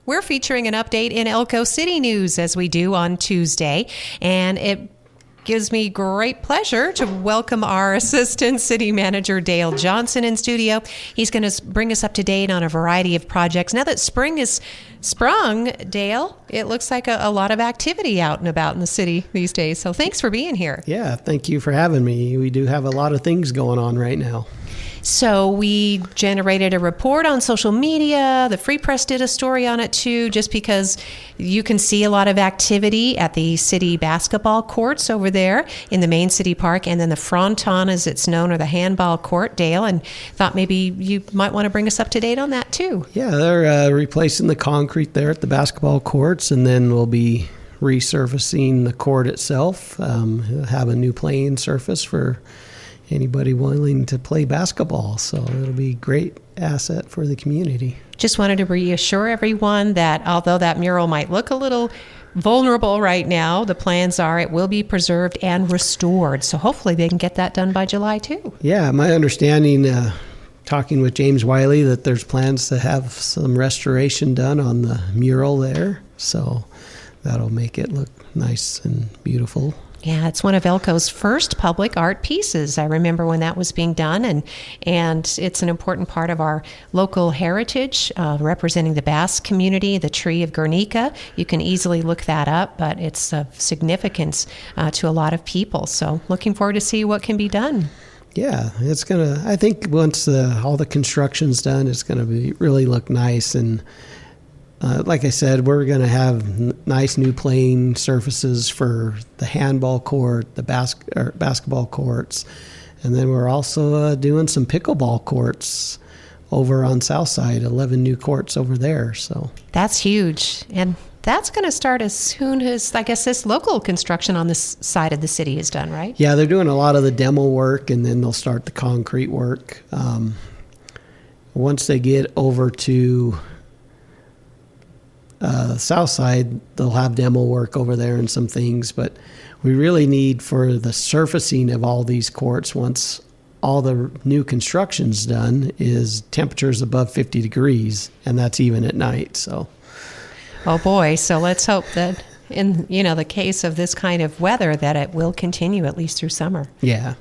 We're featuring an update in Elko City news as we do on Tuesday, and it gives me great pleasure to welcome our Assistant City Manager, Dale Johnson, in studio. He's going to bring us up to date on a variety of projects. Now that spring is sprung, Dale, it looks like a lot of activity out and about in the city these days. So thanks for being here. Yeah, thank you for having me. We do have a lot of things going on right now. So we generated a report on social media. The Free Press did a story on it too, just because you can see a lot of activity at the city basketball courts over there in the main city park, and then the fronton, as it's known, or the handball court, Dale, and thought maybe you might want to bring us up to date on that too. Yeah, they're replacing the concrete there at the basketball courts, and then we'll be resurfacing the court itself, have a new playing surface for anybody willing to play basketball. So it'll be a great asset for the community. Just wanted to reassure everyone that although that mural might look a little vulnerable right now, the plans are it will be preserved and restored. So hopefully they can get that done by July too. Yeah, my understanding, talking with James Wiley, that there's plans to have some restoration done on the mural there. So that'll make it look nice and beautiful. Yeah, it's one of Elko's first public art pieces. I remember when that was being done, and it's an important part of our local heritage, representing the Basque community, the tree of Guernica. You can easily look that up, but it's of significance to a lot of people. So looking forward to see what can be done. Yeah, it's going to, I think once all the construction's done, it's going to really look nice. And like I said, we're going to have nice new playing surfaces for the handball court, the basketball courts, and then we're also doing some pickleball courts over on Southside, 11 new courts over there. So that's huge, and that's going to start as soon as, I guess, this local construction on this side of the city is done, right? Yeah, they're doing a lot of the demo work, and then they'll start the concrete work. Once they get over to south side, they'll have demo work over there and some things, but we really need for the surfacing of all these courts, once all the new construction's done, is temperatures above 50 degrees, and that's even at night. So oh boy, so let's hope that in the case of this kind of weather that it will continue at least through summer. Yeah.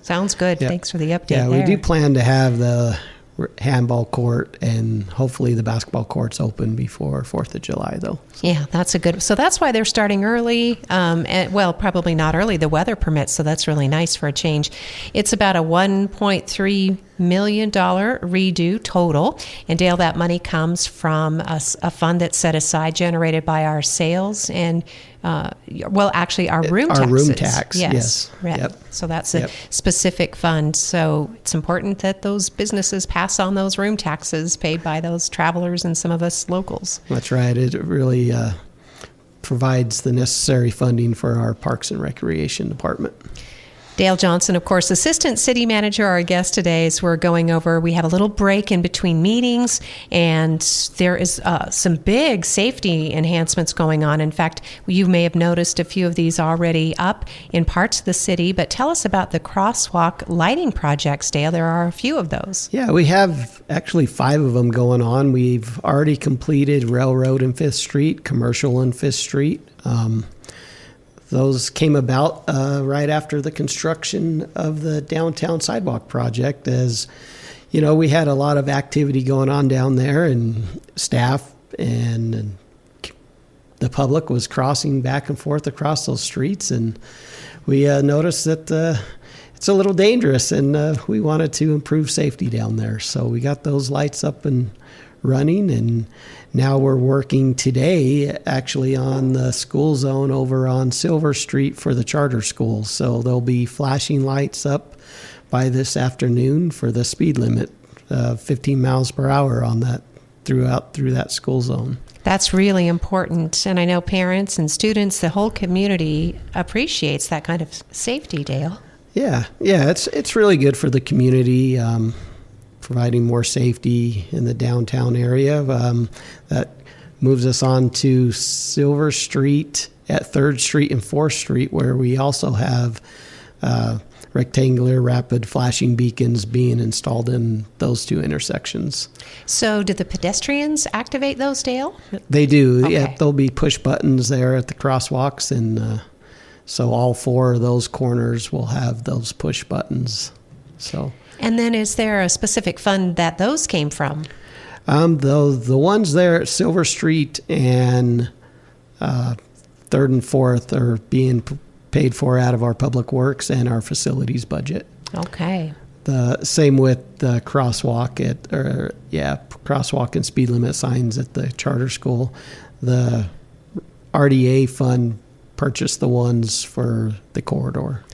Sounds good. Yeah. Thanks for the update. Yeah, there. we do plan to have the handball court and hopefully the basketball courts open before 4th of July, though. Yeah, that's a good. So that's why they're starting early. Well, probably not early. The weather permits, so that's really nice for a change. It's about a $1.3 million redo total. And Dale, that money comes from a fund that's set aside, generated by our sales and actually our room taxes. Our room tax, yes. Right. Yep. So that's a specific fund. So it's important that those businesses pass on those room taxes paid by those travelers and some of us locals. That's right. It really provides the necessary funding for our Parks and Recreation Department. Dale Johnson, of course, Assistant City Manager, our guest today, as we're going over. We have a little break in between meetings, and there is some big safety enhancements going on. In fact, you may have noticed a few of these already up in parts of the city, but tell us about the crosswalk lighting projects, Dale. There are a few of those. Yeah, we have actually 5 of them going on. We've already completed Railroad and 5th Street, Commercial and 5th Street. Those came about right after the construction of the downtown sidewalk project. As you know, we had a lot of activity going on down there, and staff and the public was crossing back and forth across those streets, and we noticed that it's a little dangerous, and we wanted to improve safety down there. So we got those lights up and running, and now we're working today actually on the school zone over on Silver Street for the charter schools. So there'll be flashing lights up by this afternoon for the speed limit, 15 miles per hour on that through that school zone. That's really important, and I know parents and students, the whole community appreciates that kind of safety, Dale. Yeah, it's really good for the community. Providing more safety in the downtown area. That moves us on to Silver Street at 3rd Street and 4th Street, where we also have rectangular rapid flashing beacons being installed in those 2 intersections. So did the pedestrians activate those, Dale? They do. Okay. Yeah, there'll be push buttons there at the crosswalks, and so all 4 of those corners will have those push buttons. So. And then is there a specific fund that those came from? The ones there at Silver Street and 3rd and 4th are being paid for out of our public works and our facilities budget. Okay. The same with the crosswalk crosswalk and speed limit signs at the charter school. The RDA fund purchased the ones for the corridor.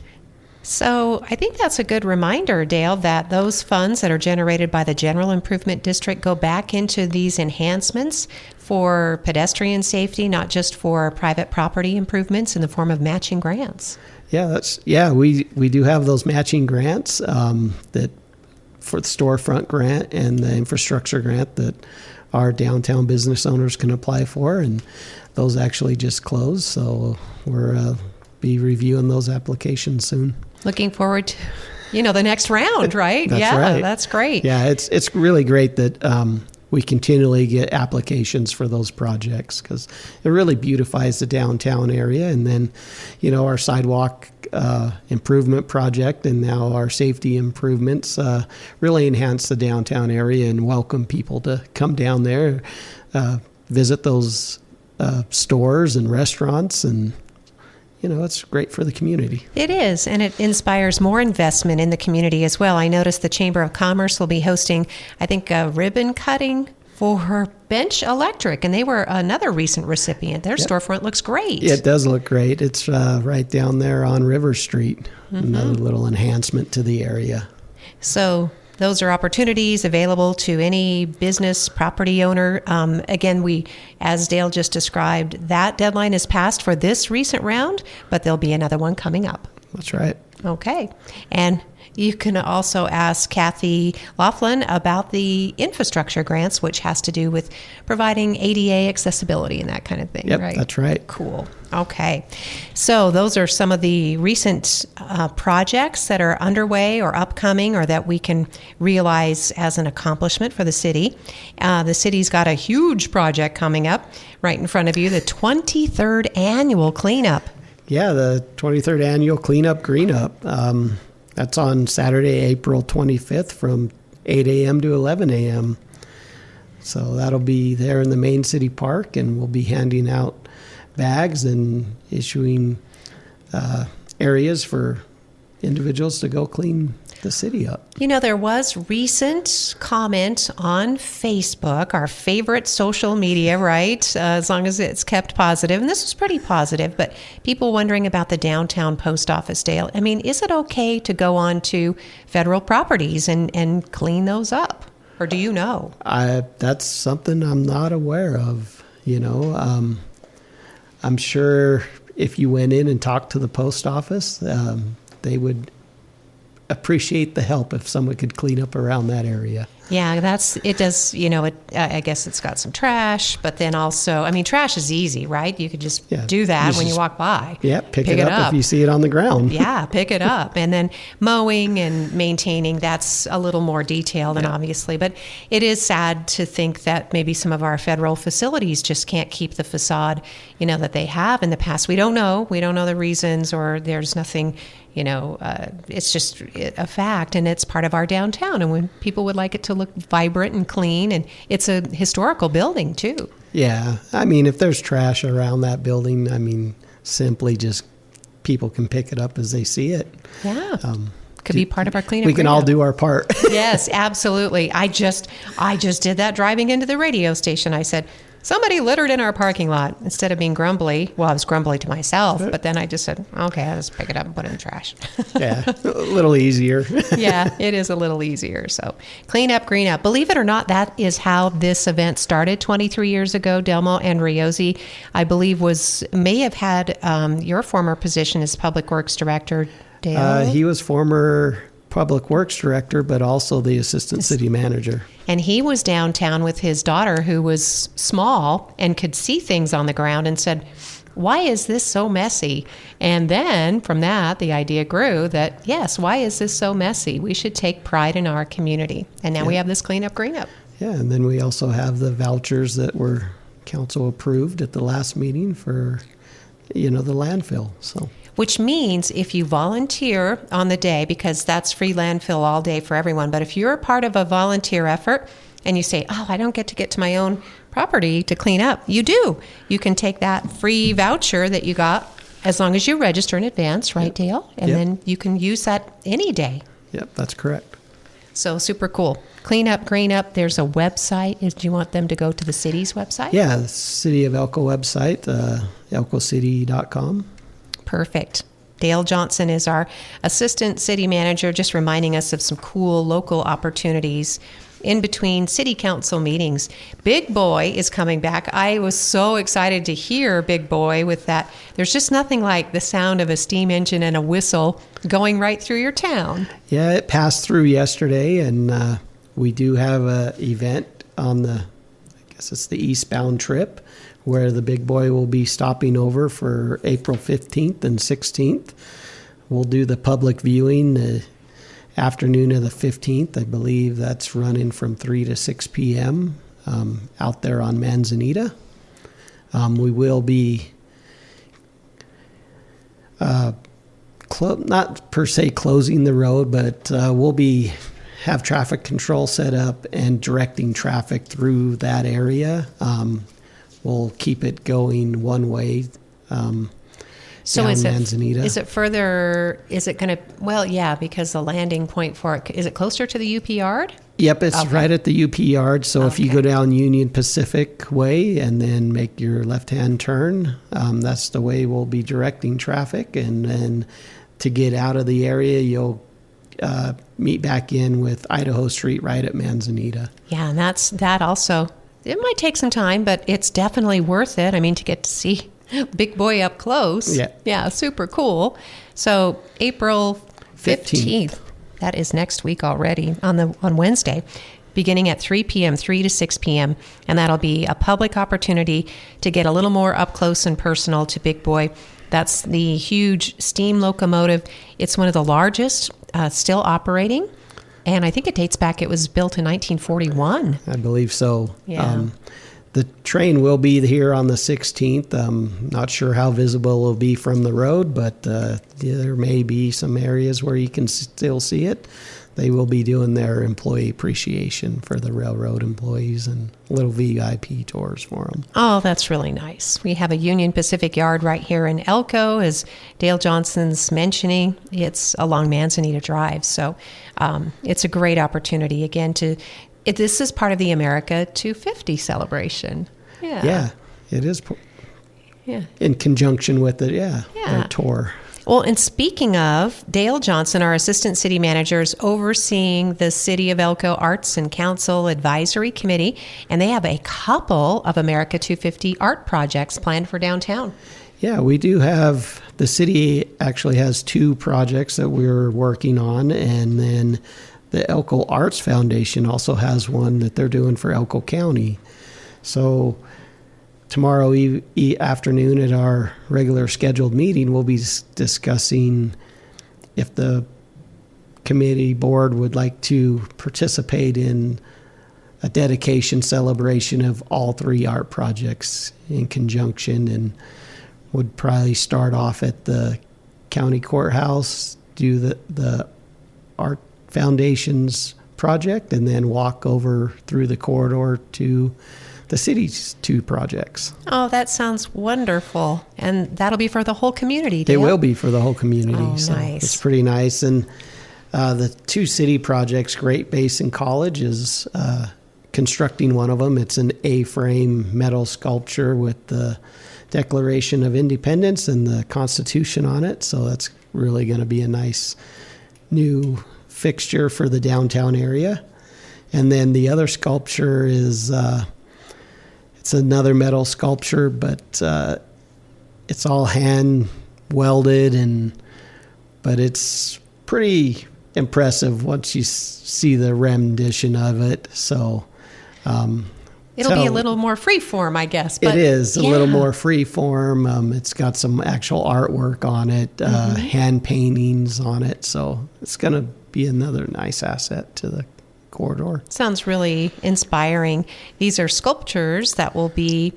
So I think that's a good reminder, Dale, that those funds that are generated by the General Improvement District go back into these enhancements for pedestrian safety, not just for private property improvements in the form of matching grants. Yeah, we do have those matching grants that for the storefront grant and the infrastructure grant that our downtown business owners can apply for, and those actually just closed, so we're be reviewing those applications soon. Looking forward to, the next round, right? That's right. That's great. Yeah, it's really great that we continually get applications for those projects because it really beautifies the downtown area. And then, our sidewalk improvement project and now our safety improvements really enhance the downtown area and welcome people to come down there, visit those stores and restaurants, and it's great for the community. It is, and it inspires more investment in the community as well. I noticed the Chamber of Commerce will be hosting, I think, a ribbon cutting for Bench Electric, and they were another recent recipient. Their storefront looks great. It does look great. It's right down there on River Street, another little enhancement to the area. So those are opportunities available to any business property owner. Again, as Dale just described, that deadline is passed for this recent round, but there'll be another one coming up. That's right. Okay. And you can also ask Kathy Laughlin about the infrastructure grants, which has to do with providing ADA accessibility and that kind of thing, Yep, right? that's right. Cool. Okay. So those are some of the recent projects that are underway or upcoming or that we can realize as an accomplishment for the city. The city's got a huge project coming up right in front of you, the 23rd annual cleanup. Yeah, the 23rd annual Cleanup Green Up. That's on Saturday, April 25th from 8 a.m. to 11 a.m. So that'll be there in the main city park, and we'll be handing out bags and issuing areas for individuals to go clean the city up. There was recent comment on Facebook, our favorite social media, right? As long as it's kept positive. And this was pretty positive, but people wondering about the downtown post office, Dale. I mean, is it okay to go on to federal properties and clean those up? Or do you know? That's something I'm not aware of, I'm sure if you went in and talked to the post office, they would appreciate the help if someone could clean up around that area. Yeah, it does, I guess it's got some trash, but then also, trash is easy, right? You could just do that when you walk by. Yeah, pick it up if you see it on the ground. Yeah, pick it up. And then mowing and maintaining, that's a little more detailed, and obviously. But it is sad to think that maybe some of our federal facilities just can't keep the facade, that they have in the past. We don't know. We don't know the reasons, or there's nothing, it's just a fact, and it's part of our downtown. And when people would like it to look vibrant and clean, and it's a historical building too. Yeah, if there's trash around that building, simply just people can pick it up as they see it. Yeah. Could be part of our cleanup. We can all do our part. Yes, absolutely. I just did that driving into the radio station. I said, somebody littered in our parking lot. Instead of being grumbly, well, I was grumbly to myself, but then I just said, okay, I'll just pick it up and put it in the trash. Yeah, a little easier. Yeah, it is a little easier. So clean up, green up. Believe it or not, that is how this event started 23 years ago. Delmo and Riozzi, I believe, may have had your former position as Public Works Director, Dale. He was former Public Works Director, but also the Assistant City Manager. And he was downtown with his daughter, who was small and could see things on the ground, and said, why is this so messy? And then from that, the idea grew that, yes, why is this so messy? We should take pride in our community. And now we have this cleanup, green up. Yeah, and then we also have the vouchers that were council approved at the last meeting for, the landfill. So, which means if you volunteer on the day, because that's free landfill all day for everyone, but if you're a part of a volunteer effort and you say, I don't get to my own property to clean up, you do. You can take that free voucher that you got as long as you register in advance, right, Dale? And then you can use that any day. Yep, that's correct. So super cool. Clean up, green up. There's a website. Do you want them to go to the city's website? Yeah, the City of Elko website, elkocity.com. Perfect. Dale Johnson is our assistant city manager, just reminding us of some cool local opportunities in between city council meetings. Big Boy is coming back. I was so excited to hear Big Boy with that. There's just nothing like the sound of a steam engine and a whistle going right through your town. Yeah, it passed through yesterday, and we do have an event on I guess it's the eastbound trip, where the Big Boy will be stopping over for April 15th and 16th. We'll do the public viewing the afternoon of the 15th. I believe that's running from 3 to 6 p.m. Out there on Manzanita. We will be not per se closing the road, but we'll be have traffic control set up and directing traffic through that area. We'll keep it going one way. So down is Manzanita. Is it further? Is it going to? Well, yeah, because the landing point for it is it closer to the UP Yard? Yep, it's right at the UP Yard. So if you go down Union Pacific Way and then make your left-hand turn, that's the way we'll be directing traffic. And then to get out of the area, you'll meet back in with Idaho Street right at Manzanita. Yeah, and that also. It might take some time, but it's definitely worth it. I mean, to get to see Big Boy up close. Yeah, super cool. So April 15th. That is next week already on Wednesday, beginning at 3 p.m., 3 to 6 p.m. And that'll be a public opportunity to get a little more up close and personal to Big Boy. That's the huge steam locomotive. It's one of the largest still operating. And I think it dates back, it was built in 1941. I believe so. Yeah. The train will be here on the 16th. Not sure how visible it will be from the road, but there may be some areas where you can still see it. They will be doing their employee appreciation for the railroad employees and little VIP tours for them. Oh, that's really nice. We have a Union Pacific Yard right here in Elko, as Dale Johnson's mentioning. It's along Manzanita Drive. So it's a great opportunity, again, this is part of the America 250 celebration. Yeah, it is. Yeah. In conjunction with it, their tour. Well, and speaking of, Dale Johnson, our assistant city manager, is overseeing the City of Elko Arts and Council Advisory Committee, and they have a couple of America 250 art projects planned for downtown. Yeah, we do have, the city actually has 2 projects that we're working on, and then the Elko Arts Foundation also has one that they're doing for Elko County. So tomorrow afternoon at our regular scheduled meeting, we'll be discussing if the committee board would like to participate in a dedication celebration of all 3 art projects in conjunction, and would probably start off at the county courthouse, do the art foundation's project, and then walk over through the corridor to the city's 2 projects. Oh, that sounds wonderful. And that'll be for the whole community, Dale? It will be for the whole community. Oh, so nice. It's pretty nice. And the 2 city projects, Great Basin College is constructing one of them. It's an A-frame metal sculpture with the Declaration of Independence and the Constitution on it. So that's really going to be a nice new fixture for the downtown area. And then the other sculpture is it's another metal sculpture, but it's all hand welded, but it's pretty impressive once you see the rendition of it. So It'll be a little more free form, I guess. But it is a little more free form. It's got some actual artwork on it, hand paintings on it. So it's going to be another nice asset to the corridor. Sounds really inspiring. These are sculptures that will be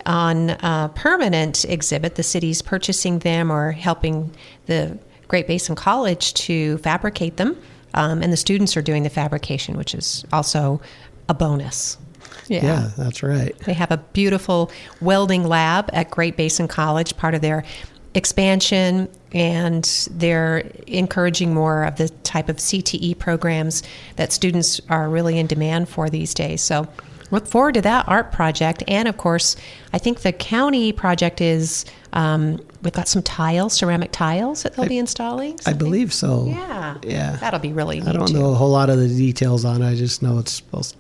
on a permanent exhibit. The city's purchasing them or helping the Great Basin College to fabricate them. And the students are doing the fabrication, which is also a bonus. Yeah, that's right. They have a beautiful welding lab at Great Basin College, part of their expansion, and they're encouraging more of the type of CTE programs that students are really in demand for these days. So look forward to that art project. And of course, I think the county project is, we've got some tiles, ceramic tiles that they'll be installing. I believe so. Yeah. That'll be really neat. I don't know a whole lot of the details on it. I just know it's supposed to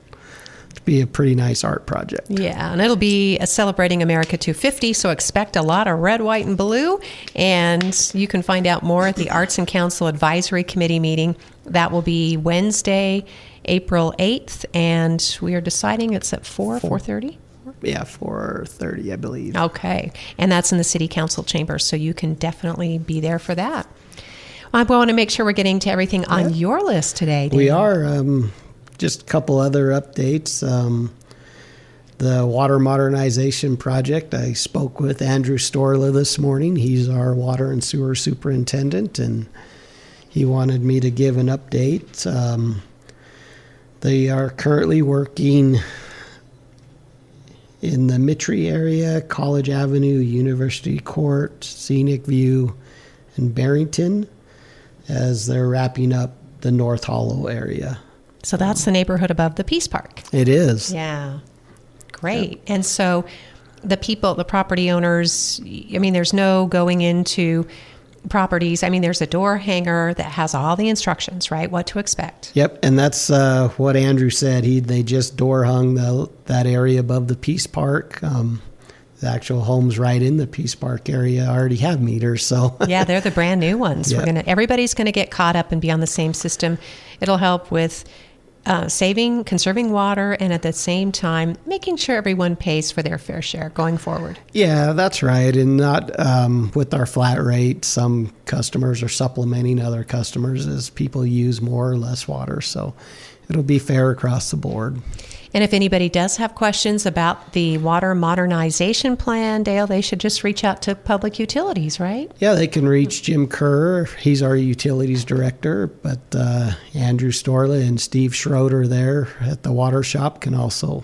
be a pretty nice art project. Yeah, and it'll be celebrating America 250, so expect a lot of red, white, and blue. And you can find out more at the Arts and Council Advisory Committee meeting. That will be Wednesday, April 8th, and we are deciding it's at 4:30? Yeah, 4:30, I believe. Okay, and that's in the City Council chambers, so you can definitely be there for that. I want to make sure we're getting to everything on your list today, Dan. We are. Just a couple other updates. The water modernization project, I spoke with Andrew Storla this morning. He's our water and sewer superintendent, and he wanted me to give an update. They are currently working in the Mitry area, College Avenue, University Court, Scenic View, and Barrington, as they're wrapping up the North Hollow area. So that's the neighborhood above the Peace Park. It is. Yeah. Great. Yep. And so the people, the property owners, I mean, there's no going into properties. I mean, there's a door hanger that has all the instructions, right? What to expect. Yep. And that's what Andrew said. They just door hung that area above the Peace Park. The actual homes right in the Peace Park area already have meters. So yeah, they're the brand new ones. Yep. Everybody's going to get caught up and be on the same system. It'll help with conserving water, and at the same time, making sure everyone pays for their fair share going forward. Yeah, that's right. And not with our flat rate, some customers are supplementing other customers as people use more or less water. So it'll be fair across the board. And if anybody does have questions about the water modernization plan, Dale, they should just reach out to Public Utilities, right? Yeah, they can reach Jim Kerr. He's our utilities director, but Andrew Storla and Steve Schroeder there at the water shop can also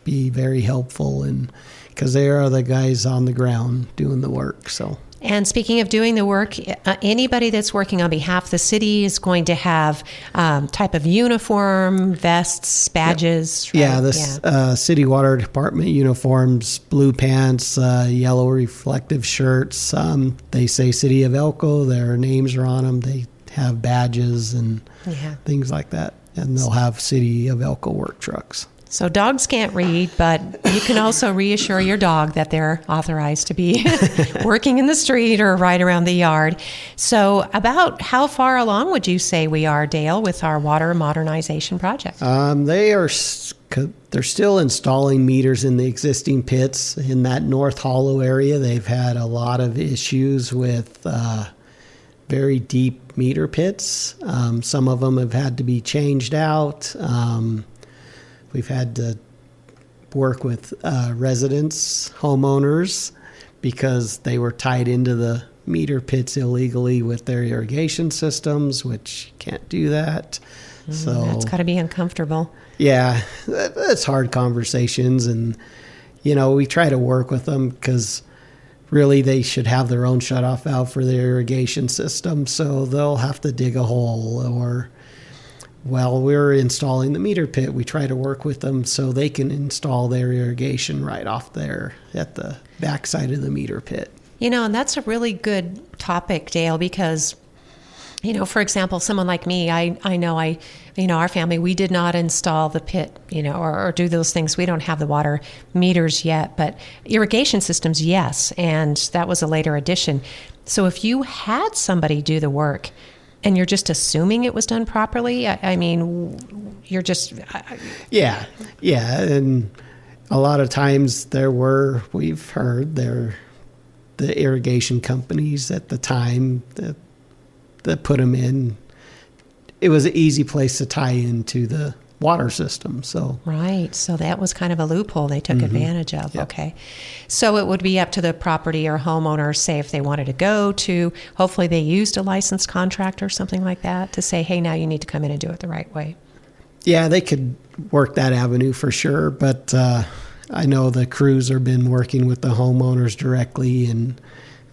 be very helpful, and because they are the guys on the ground doing the work. So. And speaking of doing the work, anybody that's working on behalf of the city is going to have type of uniform, vests, badges. Yep. Right? The city water department uniforms, blue pants, yellow reflective shirts. They say City of Elko. Their names are on them. They have badges and things like that. And they'll have City of Elko work trucks. So dogs can't read, but you can also reassure your dog that they're authorized to be working in the street or right around the yard. So about how far along would you say we are, Dale, with our water modernization project? They're still installing meters in the existing pits in that North Hollow area. They've had a lot of issues with very deep meter pits. Some of them have had to be changed out. We've had to work with residents, homeowners, because they were tied into the meter pits illegally with their irrigation systems, which you can't do that. So that's got to be uncomfortable. Yeah, that's hard conversations. And, we try to work with them because really they should have their own shutoff valve for their irrigation system. So they'll have to dig a hole, or while we're installing the meter pit, we try to work with them so they can install their irrigation right off there at the backside of the meter pit. And that's a really good topic, Dale, because, for example, someone like me, I know our family, we did not install the pit, or do those things. We don't have the water meters yet, but irrigation systems, yes. And that was a later addition. So if you had somebody do the work, and you're just assuming it was done properly, I mean, you're just... Yeah. And a lot of times we've heard the irrigation companies at the time that put them in. It was an easy place to tie into the water system. So Right. So that was kind of a loophole they took advantage of. Yep. Okay. So it would be up to the property or homeowner, say if they wanted to go to, hopefully they used a licensed contractor or something like that to say, hey, now you need to come in and do it the right way. yeah, they could work that avenue for sure. But I know the crews have been working with the homeowners directly, and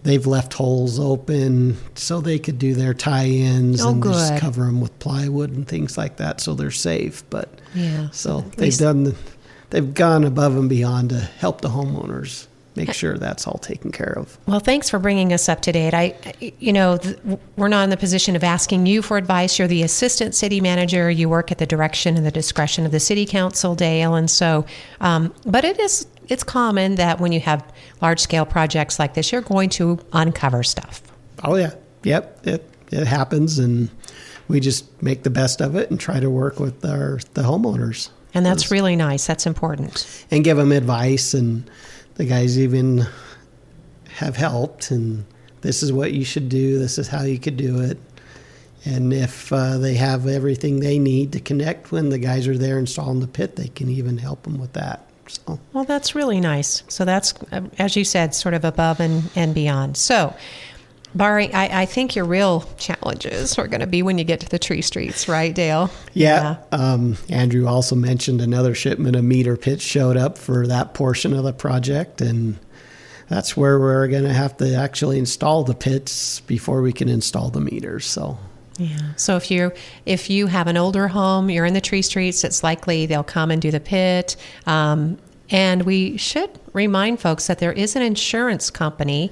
they've left holes open so they could do their tie-ins and just cover them with plywood and things like that, so they're safe. But Yeah. so they've gone above and beyond to help the homeowners make sure that's all taken care of. Well, thanks for bringing us up to date. We're not in the position of asking you for advice. You're the assistant city manager. You work at the direction and the discretion of the city council, Dale. And so, but it's common that when you have large scale projects like this, you're going to uncover stuff. Oh yeah. Yep. It happens, and we just make the best of it and try to work with the homeowners. And that's really nice. That's important. And give them advice, and the guys even have helped, and this is what you should do, this is how you could do it. And if they have everything they need to connect when the guys are there installing the pit, they can even help them with that. So, Well, that's really nice. So that's, as you said, sort of above and beyond. So, Barry, I think your real challenges are going to be when you get to the tree streets, right, Dale? yeah. Andrew also mentioned another shipment of meter pits showed up for that portion of the project, and that's where we're going to have to actually install the pits before we can install the meters. So Yeah. So if you have an older home, you're in the tree streets, it's likely they'll come and do the pit. And we should remind folks that there is an insurance company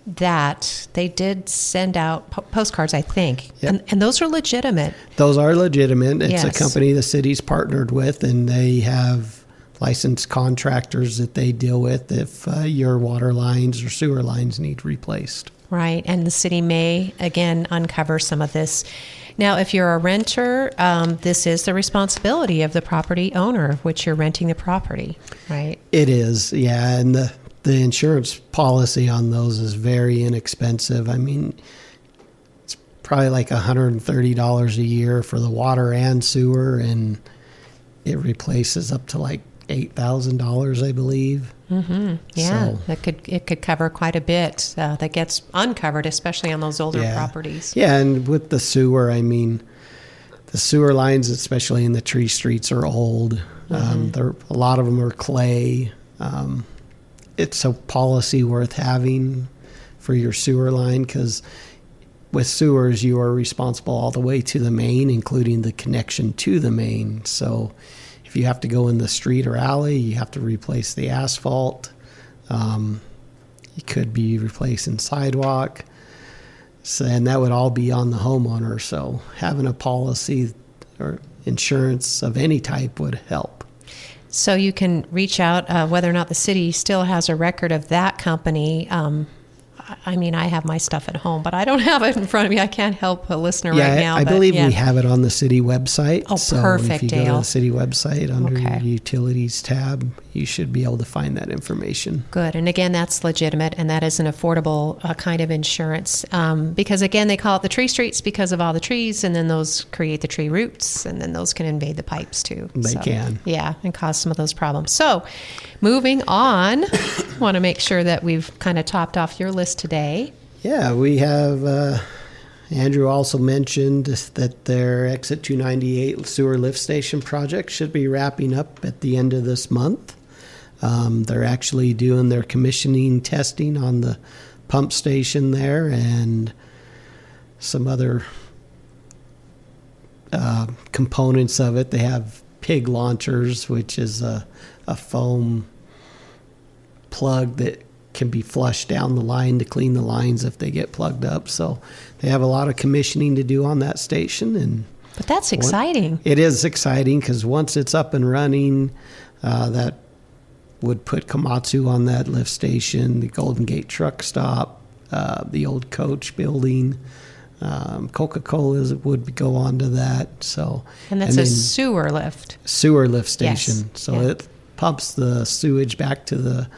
that they did send out postcards, I think. Yep. And those are legitimate. those are legitimate. It's Yes. a company the city's partnered with, and they have licensed contractors that they deal with if your water lines or sewer lines need replaced. Right. And the city may, again, uncover some of this. Now, if you're a renter, this is the responsibility of the property owner of which you're renting the property, right? It is, yeah. And the insurance policy on those is very inexpensive. I mean, it's probably like $130 a year for the water and sewer, and it replaces up to like $8,000, I believe. Mm-hmm. Yeah, So, it could cover quite a bit that gets uncovered, especially on those older properties. Yeah, and with the sewer, I mean, the sewer lines, especially in the tree streets, are old. A lot of them are clay. It's a policy worth having for your sewer line, because with sewers, you are responsible all the way to the main, including the connection to the main. So if you have to go in the street or alley, you have to replace the asphalt. You could be replacing sidewalk. So, and that would all be on the homeowner. So having a policy or insurance of any type would help. So you can reach out whether or not the city still has a record of that company. I mean, I have my stuff at home, but I don't have it in front of me. I can't help a listener right now. I believe we have it on the city website. Oh, so perfect, if you go to Dale. the city website under Okay. your utilities tab, you should be able to find that information. Good. And again, that's legitimate, and that is an affordable kind of insurance. Because again, they call it the tree streets because of all the trees, and then those create the tree roots, and then those can invade the pipes too. They can. Yeah, and cause some of those problems. So moving on, want to make sure that we've kind of topped off your list today. Yeah, we have, Andrew also mentioned that their Exit 298 sewer lift station project should be wrapping up at the end of this month. They're actually doing their commissioning testing on the pump station there and some other components of it. They have pig launchers, which is a foam plug that can be flushed down the line to clean the lines if they get plugged up. So they have a lot of commissioning to do on that station. And But that's exciting. it is exciting because once it's up and running, that would put Komatsu on that lift station, the Golden Gate truck stop, the old coach building. Coca-Cola would go on to that. So, And that's then a sewer lift. sewer lift station. Yes. So Yeah. pumps the sewage back to the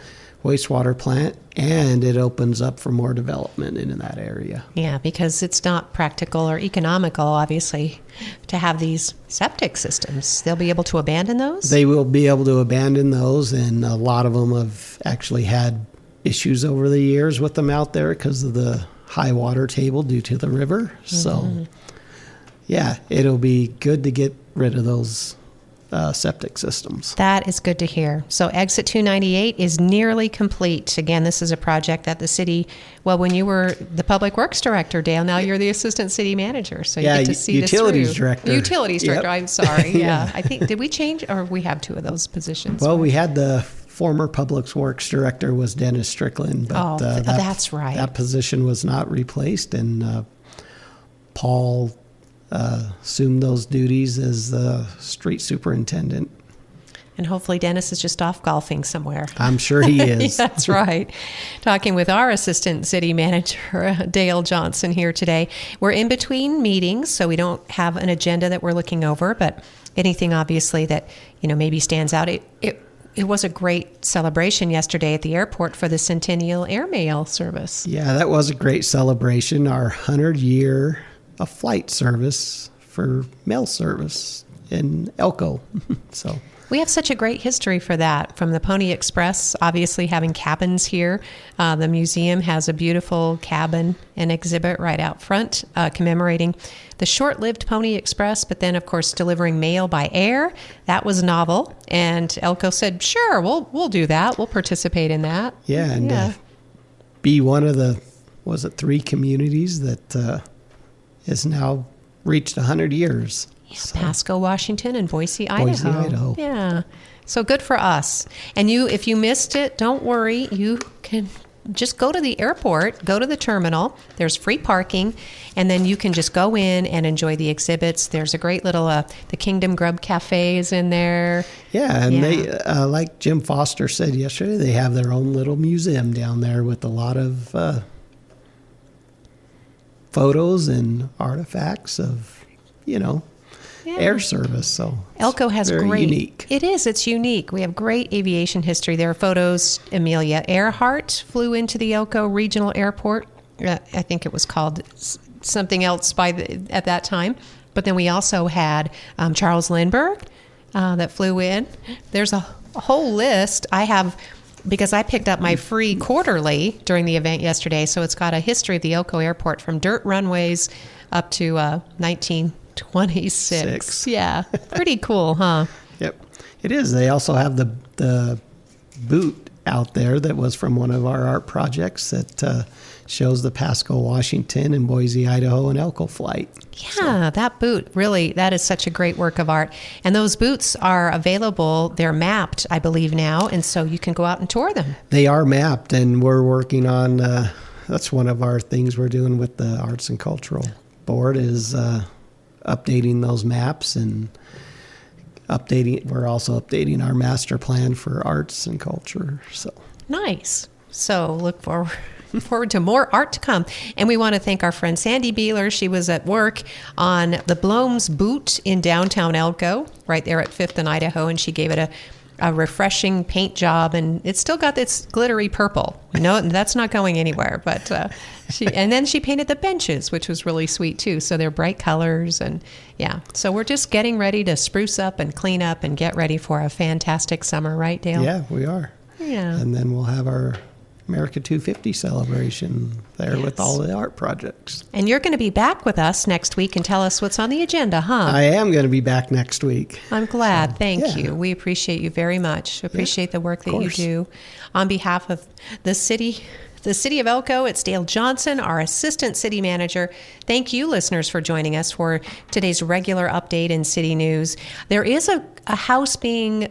wastewater plant, and it opens up for more development in that area. Yeah, because it's not practical or economical, obviously, to have these septic systems. They'll be able to abandon those? They will be able to abandon those, and a lot of them have actually had issues over the years with them out there because of the high water table due to the river. So, yeah, it'll be good to get rid of those septic systems. That is good to hear. So Exit 298 is nearly complete. Again, this is a project that the city, well, when you were the Public Works Director, Dale, now you're the Assistant City Manager. So you get to see Utilities this through. Director. Utilities Director, Yep. I'm sorry. Yeah. I think, did we change, or we have two of those positions? Well, we had the former Public Works Director was Dennis Strickland, but that's right. That position was not replaced, and Paul assumed those duties as the street superintendent. And hopefully Dennis is just off golfing somewhere. I'm sure he is. That's right. Talking with our Assistant City Manager, Dale Johnson, here today. We're in between meetings, so we don't have an agenda that we're looking over, but anything obviously that, maybe stands out. It was a great celebration yesterday at the airport for the Centennial Airmail service. Yeah, that was a great celebration. Our 100-year of flight service for mail service in Elko. So we have such a great history for that, from the Pony Express, obviously having cabins here. The museum has a beautiful cabin and exhibit right out front commemorating the short-lived Pony Express, but then, of course, delivering mail by air. That was novel, and Elko said, sure, we'll do that. We'll participate in that. Yeah, and be one of the, 3 communities that has now reached 100 years. Yeah, so. Pasco, Washington, and Boise, Idaho. Yeah. So good for us. And if you missed it, don't worry. You can just go to the airport, go to the terminal. There's free parking, and then you can just go in and enjoy the exhibits. There's a great little, the Kingdom Grub Cafe is in there. Yeah, and they, like Jim Foster said yesterday, they have their own little museum down there with a lot of photos and artifacts of, air service. So Elko has very great. Unique. It is. It's unique. We have great aviation history. There are photos. Amelia Earhart flew into the Elko Regional Airport. I think it was called something else at that time. But then we also had Charles Lindbergh that flew in. There's a whole list. I have, because I picked up my free quarterly during the event yesterday, so it's got a history of the Elko Airport from dirt runways up to 1926. Yeah, pretty cool, huh? Yep, it is. They also have the boot out there that was from one of our art projects that shows the Pasco, Washington, and Boise, Idaho, and Elko flight. Yeah, that boot, really, that is such a great work of art. And those boots are available. They're mapped, I believe, now, and so you can go out and tour them. They are mapped, and we're working on, that's one of our things we're doing with the Arts and Cultural Board is updating those maps and we're also updating our master plan for arts and culture. So nice. So look forward to more art to come. And we want to thank our friend Sandy Beeler. She was at work on the Bloom's boot in downtown Elko, right there at 5th and Idaho, and she gave it a refreshing paint job, and it's still got its glittery purple. That's not going anywhere. But and then she painted the benches, which was really sweet too. So they're bright colors, and yeah. So we're just getting ready to spruce up and clean up and get ready for a fantastic summer, right, Dale? Yeah, we are. Yeah. And then we'll have our America 250 celebration there with all the art projects. And you're going to be back with us next week and tell us what's on the agenda, huh? I am going to be back next week. I'm glad. Thank you. We appreciate you very much. Appreciate the work that you do. On behalf of the City of Elko, it's Dale Johnson, our Assistant City Manager. Thank you, listeners, for joining us for today's regular update in City News. There is a house being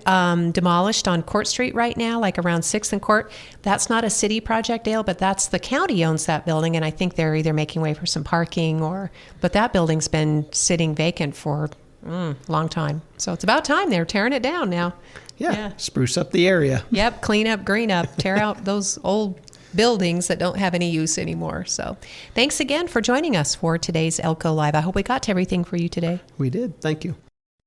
demolished on Court Street right now, like around 6th and Court. That's not a city project, Dale, but that's the county owns that building, and I think they're either making way for some parking but that building's been sitting vacant for a long time. So it's about time they're tearing it down now. Yeah, spruce up the area. Yep, clean up, green up, tear out those old buildings that don't have any use anymore. So thanks again for joining us for today's Elko Live. I hope we got to everything for you today. We did. Thank you.